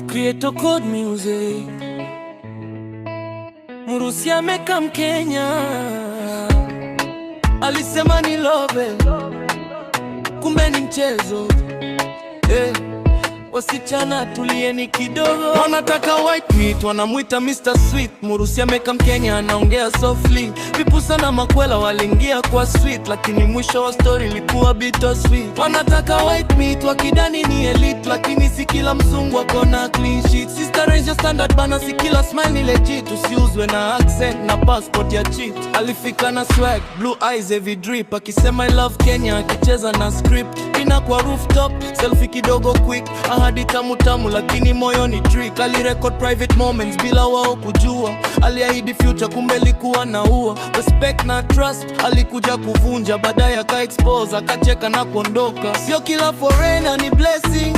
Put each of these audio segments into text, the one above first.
Creator Code Music. Mrusi ameka Mkenya, alisema ni love, kumbe ni mchezo. Wasichana tulieni kidogo, wanataka white meat, wanamuita Mr. Sweet. Mrusi ameka Mkenya, anaongea softly. Vipusa na makwela walingia kwa sweet, lakini mwisho wa story ilikuwa bitter sweet. Wanataka white meat, wakidani ni elite, lakini si kila mzungu akona clean sheet. Sister raise your standard bana, si kila smile ni legit. Usiuzwe na accent na passport ya cheat. Alifika na swag, blue eyes heavy drip, akisema I love Kenya, akicheza na script. Ina kwa rooftop, selfie kidogo quick, ahadi tamu tamu lakini moyo ni trick. Alirecord private moments bila wao kujua, aliahidi future kumbe likuwa na ua. Respect na trust alikuja kuvunja, baadaye aka expose, akacheka na kuondoka. Sio kila foreigner ni blessing,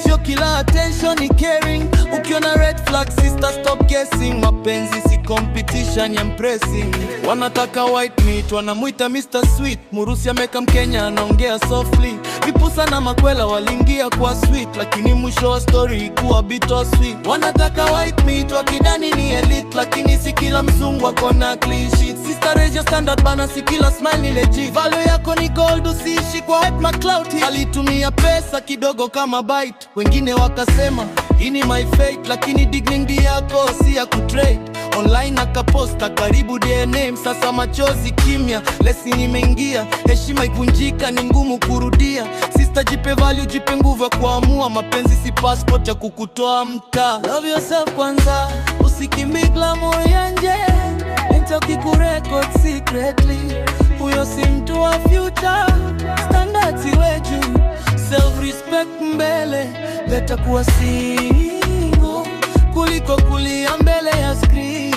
sio kila attention ni caring. Ukiona red flag sister stop guessing, mapenzi si competition ya impressing. Wanataka white meat, wanamuita Mr. Sweet. Mrusi ameka Mkenya, anaongea softly. Vipusa na makwela walingia kwa sweet, lakini mwisho wa story ikuwa bitter sweet. Wanataka white meat, wakidani ni elite, lakini si kila mzungu akona clean sheet. Sister raise your standard bana, si kila smile ni legit. Value yako ni gold, usiishi kwa white McCloud. Alitumia pesa kidogo kama bite, wengine wakasema hii ni my fate, lakini dignity yako si ya kutrade. Online akaposta karibu DNA, sasa machozi kimya, lesson imeingia. Heshima ivunjika, ni ngumu kurudia. Sister jipe value, jipe nguvu ya kuamua. Mapenzi si passport ya kukutoa mtaa. Love yourself kwanza, usikimbi glamour ya nje. Nitoki kurecord secretly, huyo si mtu wa future. Standards iwe juu, self respect mbele. Better kuwa single kuliko kulia mbele ya screen.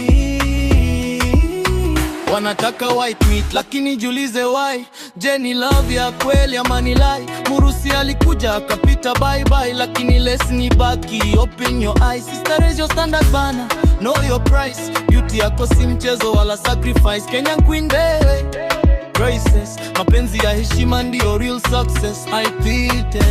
Wanataka white meat, lakini jiulize why. Je, ni love ya kweli ama ni lie? Mrusi alikuja akapita bye bye, lakini lesson ibaki. Open your eyes, sister raise your standard bana, know your price. Beauty yako si mchezo wala sacrifice. Kenyan queen day graces, mapenzi ya heshima ndio real success. I feel it.